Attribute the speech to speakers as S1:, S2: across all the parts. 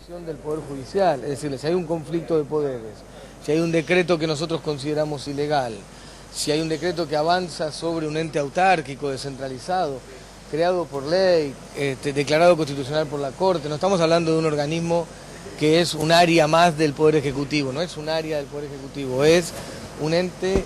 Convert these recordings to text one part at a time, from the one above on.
S1: disposición del Poder Judicial, es decir, si hay un conflicto de poderes, si hay un decreto que nosotros consideramos ilegal, si hay un decreto que avanza sobre un ente autárquico, descentralizado, creado por ley, declarado constitucional por la Corte, no estamos hablando de un organismo que es un área más del Poder Ejecutivo, no es un área del Poder Ejecutivo, es un ente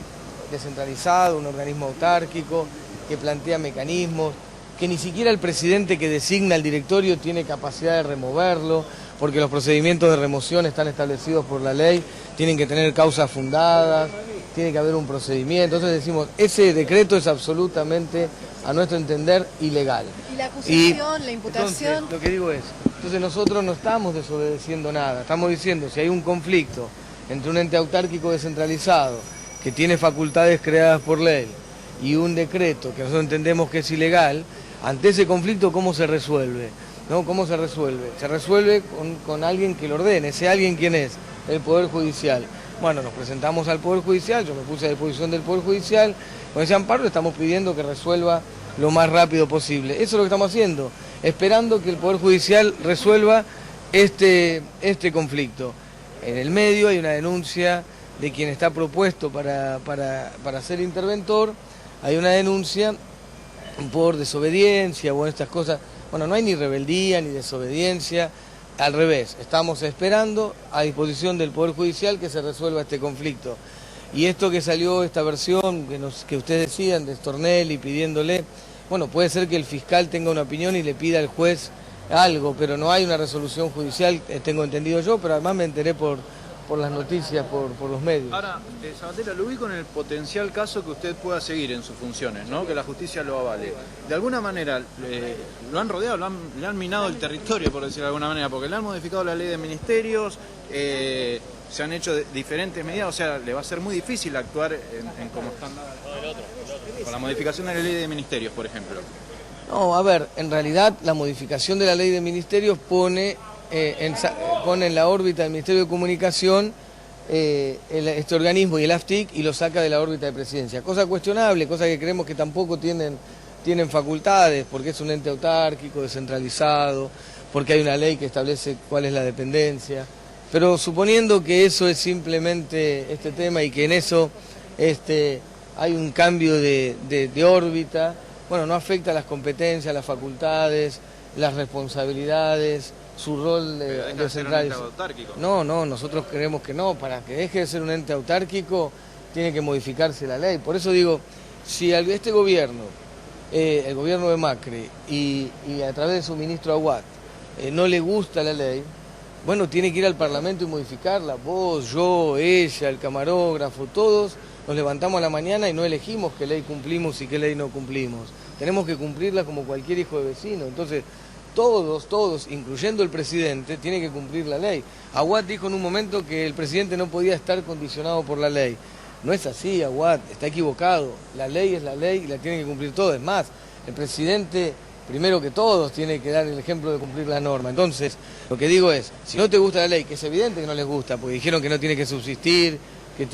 S1: descentralizado, un organismo autárquico que plantea mecanismos, que ni siquiera el presidente que designa el directorio tiene capacidad de removerlo, porque los procedimientos de remoción están establecidos por la ley, tienen que tener causas fundadas, tiene que haber un procedimiento. Entonces decimos, ese decreto es absolutamente, a nuestro entender, ilegal.
S2: ¿Y la acusación, la imputación?
S1: Entonces, lo que digo es, entonces nosotros no estamos desobedeciendo nada, estamos diciendo, si hay un conflicto entre un ente autárquico descentralizado, que tiene facultades creadas por ley, y un decreto que nosotros entendemos que es ilegal, ante ese conflicto, ¿cómo se resuelve? ¿No? ¿Cómo se resuelve? Se resuelve con alguien que lo ordene. ¿Ese alguien quién es? El Poder Judicial. Bueno, nos presentamos al Poder Judicial, yo me puse a disposición del Poder Judicial, con ese amparo le estamos pidiendo que resuelva lo más rápido posible. Eso es lo que estamos haciendo, esperando que el Poder Judicial resuelva este conflicto. En el medio hay una denuncia de quien está propuesto para ser interventor, hay una denuncia por desobediencia o estas cosas. Bueno, no hay ni rebeldía ni desobediencia, al revés, estamos esperando a disposición del Poder Judicial que se resuelva este conflicto. Y esto que salió, esta versión que ustedes decían de Stornelli pidiéndole, bueno, puede ser que el fiscal tenga una opinión y le pida al juez algo, pero no hay una resolución judicial, tengo entendido yo, pero además me enteré por las noticias, por los medios.
S3: Ahora, Sabatella, lo ubico en el potencial caso que usted pueda seguir en sus funciones, ¿no? Que la justicia lo avale. De alguna manera, lo han rodeado, le han minado el territorio, por decirlo de alguna manera, porque le han modificado la ley de ministerios, se han hecho diferentes medidas, o sea, le va a ser muy difícil actuar en cómo están con la modificación de la ley de ministerios, por ejemplo.
S1: No, a ver, en realidad la modificación de la ley de ministerios pone en la órbita del Ministerio de Comunicación este organismo y el AFTIC y lo saca de la órbita de presidencia. Cosa cuestionable, cosa que creemos que tampoco tienen facultades, porque es un ente autárquico, descentralizado, porque hay una ley que establece cuál es la dependencia. Pero suponiendo que eso es simplemente este tema y que en eso hay un cambio de órbita, bueno, no afecta a las competencias, las facultades, las responsabilidades, su rol de central. No, nosotros creemos que no, para que deje de ser un ente autárquico tiene que modificarse la ley. Por eso digo, si este gobierno, el gobierno de Macri y a través de su ministro Aguad, no le gusta la ley, bueno, tiene que ir al Parlamento y modificarla. Vos, yo, ella, el camarógrafo, todos nos levantamos a la mañana y no elegimos qué ley cumplimos y qué ley no cumplimos. Tenemos que cumplirla como cualquier hijo de vecino. Entonces, todos, incluyendo el presidente, tienen que cumplir la ley. Aguad dijo en un momento que el presidente no podía estar condicionado por la ley. No es así, Aguad, está equivocado. La ley es la ley y la tienen que cumplir todos. Es más, el presidente, primero que todos, tiene que dar el ejemplo de cumplir la norma. Entonces, lo que digo es, si no te gusta la ley, que es evidente que no les gusta, porque dijeron que no tiene que subsistir, que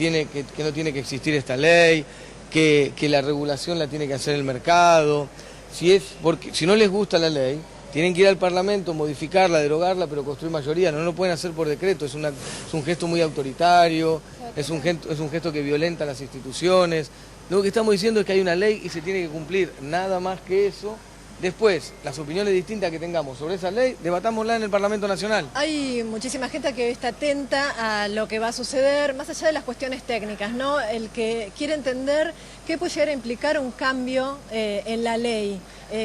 S1: no tiene que existir esta ley, que la regulación la tiene que hacer el mercado. Si no les gusta la ley, tienen que ir al Parlamento, modificarla, derogarla, pero construir mayoría. No lo pueden hacer por decreto, es un gesto muy autoritario, es un gesto que violenta las instituciones. Lo que estamos diciendo es que hay una ley y se tiene que cumplir, nada más que eso. Después, las opiniones distintas que tengamos sobre esa ley, debatámosla en el Parlamento Nacional.
S2: Hay muchísima gente que está atenta a lo que va a suceder, más allá de las cuestiones técnicas, ¿no? El que quiere entender qué puede llegar a implicar un cambio en la ley,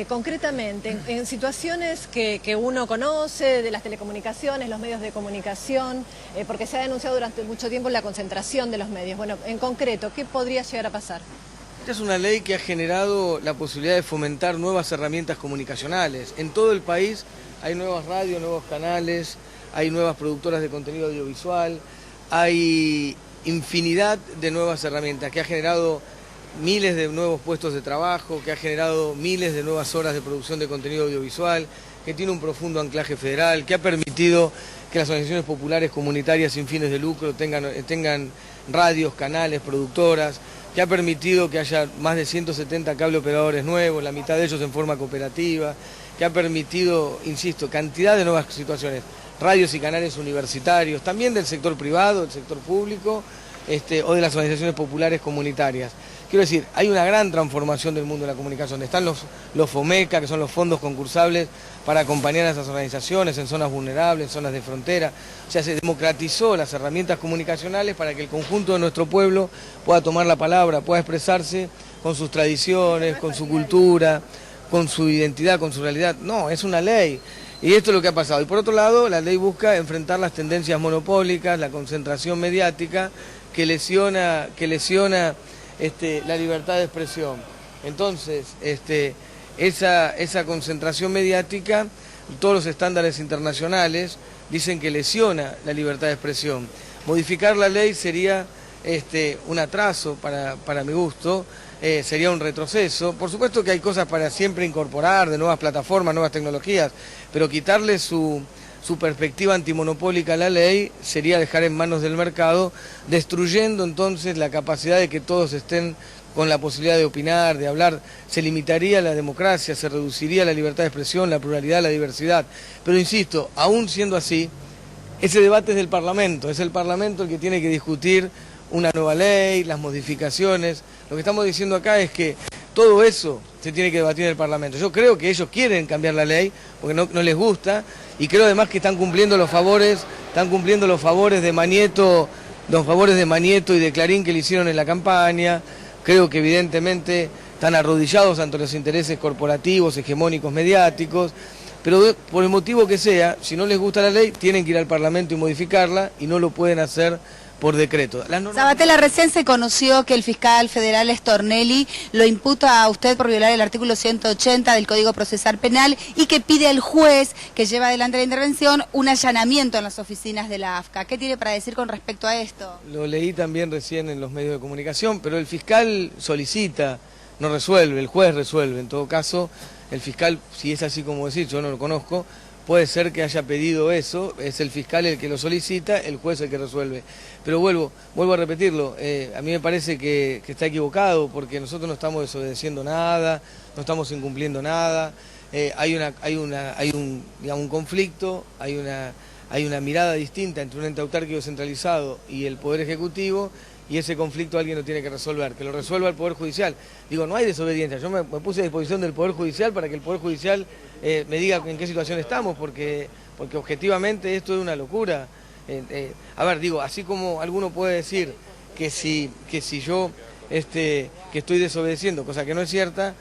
S2: concretamente, en situaciones que uno conoce, de las telecomunicaciones, los medios de comunicación, porque se ha denunciado durante mucho tiempo la concentración de los medios. Bueno, en concreto, ¿qué podría llegar a pasar?
S1: Esta es una ley que ha generado la posibilidad de fomentar nuevas herramientas comunicacionales. En todo el país hay nuevas radios, nuevos canales, hay nuevas productoras de contenido audiovisual, hay infinidad de nuevas herramientas que ha generado miles de nuevos puestos de trabajo, que ha generado miles de nuevas horas de producción de contenido audiovisual, que tiene un profundo anclaje federal, que ha permitido que las organizaciones populares comunitarias sin fines de lucro tengan radios, canales, productoras, que ha permitido que haya más de 170 cable operadores nuevos, la mitad de ellos en forma cooperativa, que ha permitido, insisto, cantidad de nuevas situaciones, radios y canales universitarios, también del sector privado, del sector público, o de las organizaciones populares comunitarias. Quiero decir, hay una gran transformación del mundo de la comunicación. Están los FOMECA, que son los fondos concursables para acompañar a esas organizaciones en zonas vulnerables, en zonas de frontera. O sea, se democratizó las herramientas comunicacionales para que el conjunto de nuestro pueblo pueda tomar la palabra, pueda expresarse con sus tradiciones, con su cultura, con su identidad, con su realidad. No, es una ley. Y esto es lo que ha pasado. Y por otro lado, la ley busca enfrentar las tendencias monopólicas, la concentración mediática, que lesiona la libertad de expresión. Entonces, esa concentración mediática, todos los estándares internacionales dicen que lesiona la libertad de expresión. Modificar la ley sería un atraso para mi gusto, sería un retroceso. Por supuesto que hay cosas para siempre incorporar, de nuevas plataformas, nuevas tecnologías, pero quitarle su perspectiva antimonopólica a la ley sería dejar en manos del mercado, destruyendo entonces la capacidad de que todos estén con la posibilidad de opinar, de hablar. Se limitaría la democracia, se reduciría la libertad de expresión, la pluralidad, la diversidad. Pero insisto, aún siendo así, ese debate es del Parlamento, es el Parlamento el que tiene que discutir una nueva ley, las modificaciones. Lo que estamos diciendo acá es que todo eso se tiene que debatir en el Parlamento. Yo creo que ellos quieren cambiar la ley, porque no les gusta, y creo además que están cumpliendo los favores de Manieto, y de Clarín que le hicieron en la campaña. Creo que evidentemente están arrodillados ante los intereses corporativos, hegemónicos, mediáticos, pero por el motivo que sea, si no les gusta la ley, tienen que ir al Parlamento y modificarla, y no lo pueden hacer por decreto.
S4: Sabatella, recién se conoció que el fiscal federal Stornelli lo imputa a usted por violar el artículo 180 del Código Procesal Penal y que pide al juez que lleva adelante la intervención un allanamiento en las oficinas de la AFCA. ¿Qué tiene para decir con respecto a esto?
S1: Lo leí también recién en los medios de comunicación, pero el fiscal solicita, no resuelve, el juez resuelve. En todo caso, el fiscal, si es así como decir, yo no lo conozco, puede ser que haya pedido eso, es el fiscal el que lo solicita, el juez el que resuelve. Pero vuelvo a repetirlo, a mí me parece que está equivocado, porque nosotros no estamos desobedeciendo nada, no estamos incumpliendo nada, hay un conflicto, hay una mirada distinta entre un ente autárquico centralizado y el Poder Ejecutivo, y ese conflicto alguien lo tiene que resolver, que lo resuelva el Poder Judicial. Digo, no hay desobediencia, yo me puse a disposición del Poder Judicial para que el Poder Judicial me diga en qué situación estamos, porque objetivamente esto es una locura. A ver, digo, así como alguno puede decir que si yo que estoy desobedeciendo, cosa que no es cierta,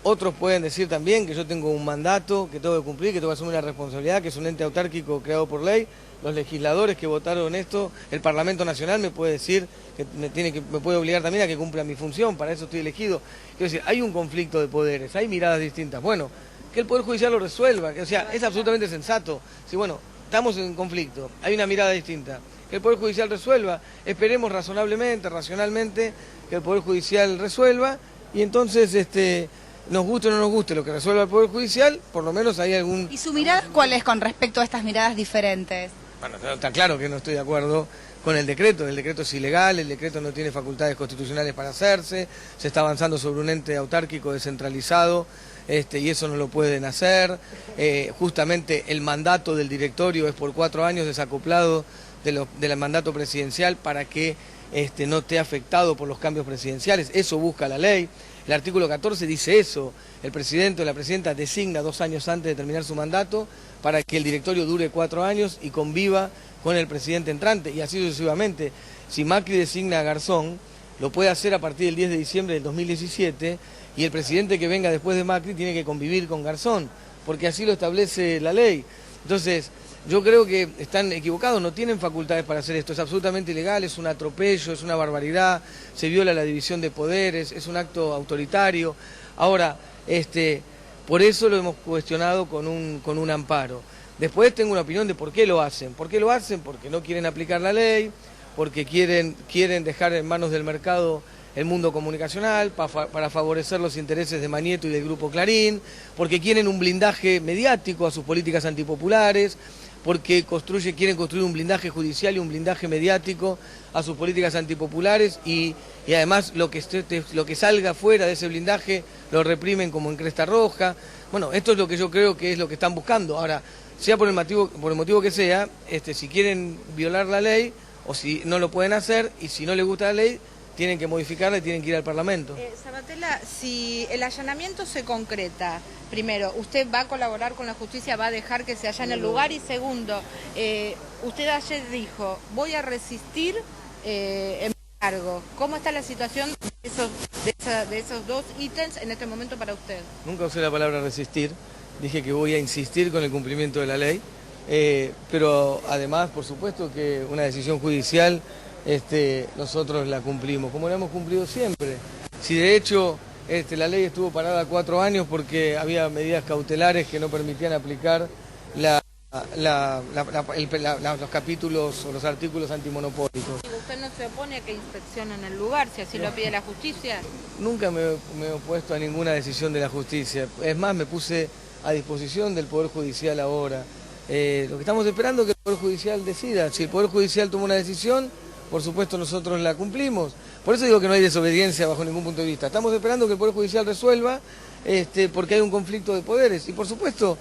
S1: otros pueden decir también que yo tengo un mandato que tengo que cumplir, que tengo que asumir la responsabilidad, que es un ente autárquico creado por ley. Los legisladores que votaron esto, el Parlamento Nacional me puede decir que me puede obligar también a que cumpla mi función, para eso estoy elegido. Quiero decir, hay un conflicto de poderes, hay miradas distintas. Bueno, que el Poder Judicial lo resuelva, o sea, es absolutamente sensato. Si bueno, estamos en conflicto, hay una mirada distinta, que el Poder Judicial resuelva, esperemos razonablemente, racionalmente, que el Poder Judicial resuelva, y entonces nos guste o no nos guste lo que resuelva el Poder Judicial, por lo menos hay algún...
S4: ¿Y su mirada cuál es con respecto a estas miradas diferentes?
S1: Bueno, está claro que no estoy de acuerdo con el decreto es ilegal, el decreto no tiene facultades constitucionales para hacerse, se está avanzando sobre un ente autárquico descentralizado, y eso no lo pueden hacer. Justamente el mandato del directorio es por 4 años desacoplado del mandato presidencial para que no esté afectado por los cambios presidenciales, eso busca la ley. El artículo 14 dice eso, el presidente o la presidenta designa 2 años antes de terminar su mandato para que el directorio dure 4 años y conviva con el presidente entrante, y así sucesivamente. Si Macri designa a Garzón, lo puede hacer a partir del 10 de diciembre del 2017, y el presidente que venga después de Macri tiene que convivir con Garzón, porque así lo establece la ley. Entonces, yo creo que están equivocados, no tienen facultades para hacer esto, es absolutamente ilegal, es un atropello, es una barbaridad, se viola la división de poderes, es un acto autoritario. Ahora, por eso lo hemos cuestionado con un amparo. Después tengo una opinión de por qué lo hacen. ¿Por qué lo hacen? Porque no quieren aplicar la ley, porque quieren dejar en manos del mercado el mundo comunicacional, para favorecer los intereses de Manieto y del Grupo Clarín, porque quieren un blindaje mediático a sus políticas antipopulares, porque quieren construir un blindaje judicial y un blindaje mediático a sus políticas antipopulares y además lo que salga fuera de ese blindaje lo reprimen como en Cresta Roja. Bueno, esto es lo que yo creo que es lo que están buscando. Ahora, sea por el motivo que sea, si quieren violar la ley o si no lo pueden hacer y si no les gusta la ley, tienen que modificarla y tienen que ir al Parlamento.
S5: Sabatella, si el allanamiento se concreta, primero, ¿usted va a colaborar con la justicia, va a dejar que se allane el lugar? Y segundo, usted ayer dijo, voy a resistir en mi cargo. ¿Cómo está la situación de esos dos ítems en este momento para usted?
S1: Nunca usé la palabra resistir, dije que voy a insistir con el cumplimiento de la ley, pero además, por supuesto que una decisión judicial nosotros la cumplimos, como la hemos cumplido siempre. Si de hecho la ley estuvo parada 4 años porque había medidas cautelares que no permitían aplicar los capítulos o los artículos antimonopólicos.
S5: ¿Usted no se opone a que inspeccionen el lugar, si así lo pide la justicia?
S1: Nunca me he opuesto a ninguna decisión de la justicia. Es más, me puse a disposición del Poder Judicial ahora. Lo que estamos esperando es que el Poder Judicial decida. Si el Poder Judicial toma una decisión, por supuesto nosotros la cumplimos. Por eso digo que no hay desobediencia bajo ningún punto de vista. Estamos esperando que el Poder Judicial resuelva, porque hay un conflicto de poderes. Y por supuesto,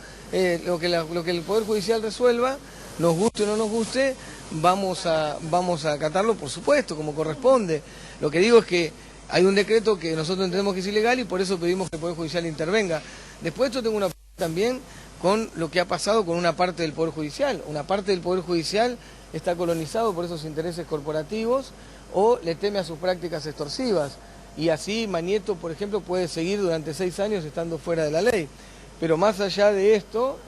S1: lo que el Poder Judicial resuelva, nos guste o no nos guste, vamos a acatarlo, por supuesto, como corresponde. Lo que digo es que hay un decreto que nosotros entendemos que es ilegal y por eso pedimos que el Poder Judicial intervenga. Después yo tengo una pregunta también con lo que ha pasado con una parte del Poder Judicial. Una parte del Poder Judicial está colonizado por esos intereses corporativos o le teme a sus prácticas extorsivas. Y así Manieto, por ejemplo, puede seguir durante 6 años estando fuera de la ley. Pero más allá de esto,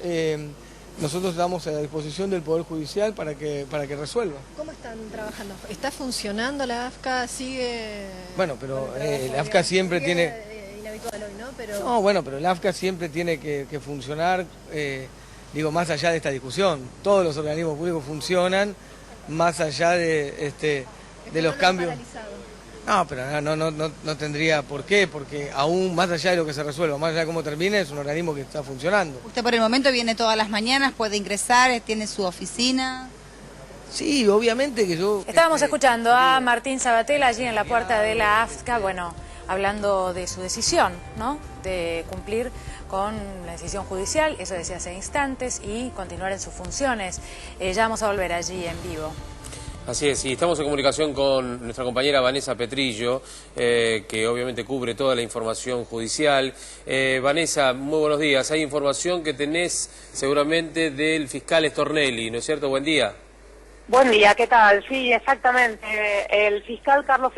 S1: nosotros estamos a disposición del Poder Judicial para que resuelva.
S2: ¿Cómo están trabajando? ¿Está funcionando la AFCA? ¿Sigue...?
S1: Bueno, pero la AFCA siempre tiene...
S2: inhabitual hoy, ¿no? Pero...
S1: No, bueno, pero la AFCA siempre tiene que funcionar, digo, más allá de esta discusión. Todos los organismos públicos funcionan más allá de los cambios. No, pero no tendría por qué, porque aún más allá de lo que se resuelva, más allá de cómo termine, es un organismo que está funcionando.
S4: ¿Usted por el momento viene todas las mañanas, puede ingresar, tiene su oficina?
S1: Sí, obviamente que yo...
S6: Estábamos escuchando a Martín Sabatella allí en la puerta de la AFCA, bueno, hablando de su decisión, ¿no?, de cumplir con la decisión judicial, eso decía hace instantes, y continuar en sus funciones. Ya vamos a volver allí en vivo.
S7: Así es, y estamos en comunicación con nuestra compañera Vanessa Petrillo, que obviamente cubre toda la información judicial. Vanessa, muy buenos días. Hay información que tenés seguramente del fiscal Stornelli, ¿no es cierto? Buen día.
S8: Buen día, ¿qué tal? Sí, exactamente. El fiscal Carlos